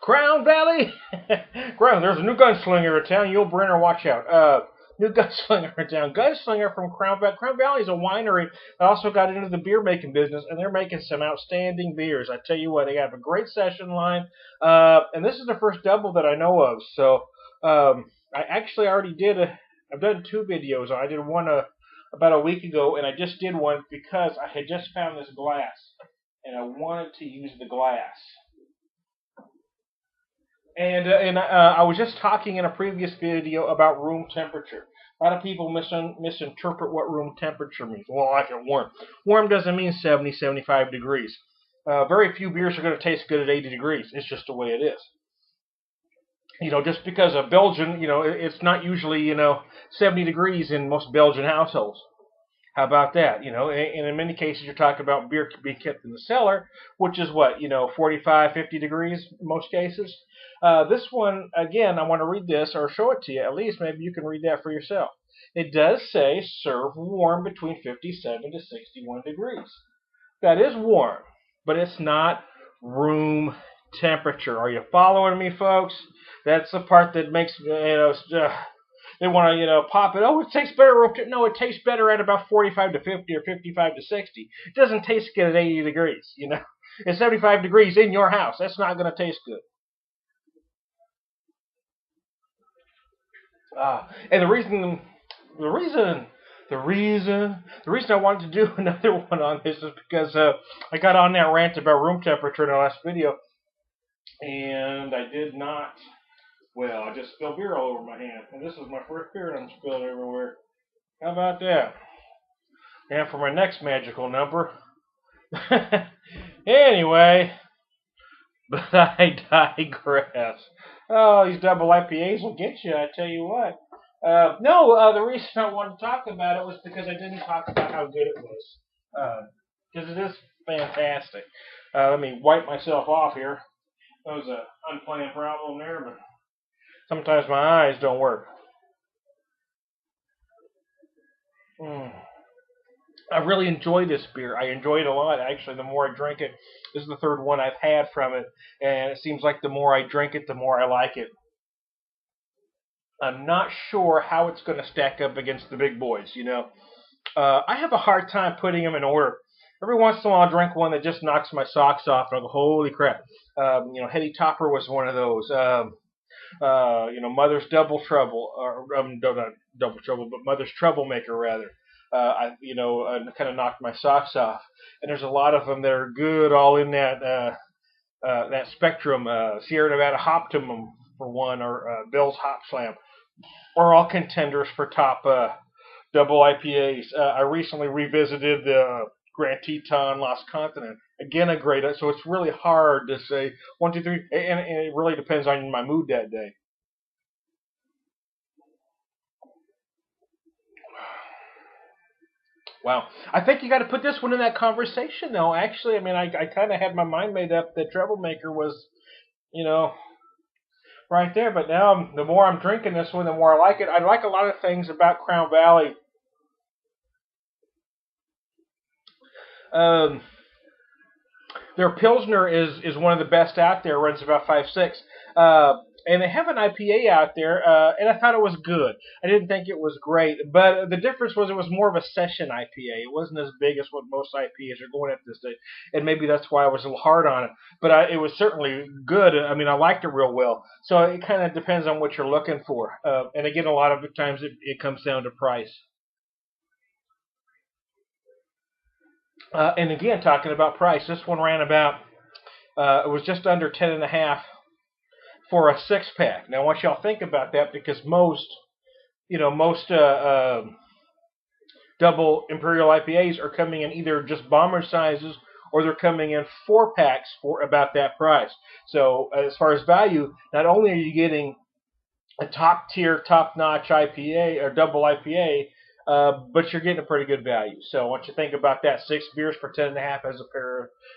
Crown Valley. Crown. There's a new gunslinger in town. You'll Brenner, watch out. New gunslinger in town. Gunslinger from Crown Valley. Crown Valley is a winery that also got into the beer making business, and they're making some outstanding beers. I tell you what, they have a great session line, and this is the first double that I know of. So I actually already did I've done two videos. I did one about a week ago, and I just did one because I had just found this glass, and I wanted to use the glass. And I was just talking in a previous video about room temperature. A lot of people misinterpret what room temperature means. Well, I like it warm. Warm doesn't mean 70, 75 degrees. Very few beers are going to taste good at 80 degrees. It's just the way it is. Just because of Belgian, it's not usually, 70 degrees in most Belgian households. How about that? And in many cases, you're talking about beer being kept in the cellar, which is what, 45, 50 degrees in most cases. This one, again, I want to read this or show it to you. At least maybe you can read that for yourself. It does say serve warm between 57 to 61 degrees. That is warm, but it's not room temperature. Are you following me, folks? That's the part that makes, they want to, pop it. Oh, it tastes better. No, it tastes better at about 45 to 50 or 55 to 60. It doesn't taste good at 80 degrees, It's 75 degrees in your house. That's not going to taste good. And the reason I wanted to do another one on this is because I got on that rant about room temperature in the last video, and I did not. Well, I just spilled beer all over my hand, and this is my first beer, and I'm spilled everywhere. How about that? And for my next magical number, anyway, but I digress. Oh, these double IPAs will get you, I tell you what. The reason I wanted to talk about it was because I didn't talk about how good it was. Because it is fantastic. Let me wipe myself off here. That was an unplanned problem there, but sometimes my eyes don't work. I really enjoy this beer. I enjoy it a lot. Actually, the more I drink it, this is the third one I've had from it, and it seems like the more I drink it, the more I like it. I'm not sure how it's going to stack up against the big boys. I have a hard time putting them in order. Every once in a while, I'll drink one that just knocks my socks off, and I go, "Holy crap!" Hetty Topper was one of those. Mother's Double Trouble, or not Double Trouble, but Mother's Troublemaker rather. Kind of knocked my socks off. And there's a lot of them that are good, all in that spectrum. Sierra Nevada Optimum for one, or Bill's Hop Slam, are all contenders for top double IPAs. I recently revisited the Grand Teton Lost Continent. Again, a great. So it's really hard to say 1, 2, 3, and it really depends on my mood that day. Wow. I think you got to put this one in that conversation, though. Actually, I kind of had my mind made up that Troublemaker was, right there. But now, the more I'm drinking this one, the more I like it. I like a lot of things about Crown Valley. Um, their Pilsner is one of the best out there. Runs about 5.6. And they have an IPA out there, and I thought it was good. I didn't think it was great, but the difference was it was more of a session IPA. It wasn't as big as what most IPAs are going at this day, and maybe that's why I was a little hard on it. But it was certainly good. I liked it real well. So it kind of depends on what you're looking for. And again, a lot of the times it comes down to price. And again, talking about price, this one ran about. It was just under 10.5 for a 6-pack. Now, I want y'all to think about that because most double Imperial IPAs are coming in either just bomber sizes or they're coming in 4-packs for about that price. So, as far as value, not only are you getting a top tier, top notch IPA or double IPA, but you're getting a pretty good value. So I want you to think about that: 6 beers for 10.5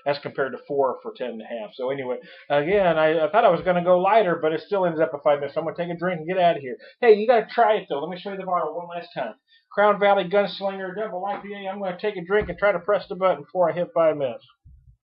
as compared to 4 for 10.5. So anyway, again, I thought I was going to go lighter, but it still ends up at 5 minutes. So I'm going to take a drink and get out of here. Hey, you got to try it though. Let me show you the bottle one last time. Crown Valley Gunslinger Double IPA. I'm going to take a drink and try to press the button before I hit 5 minutes.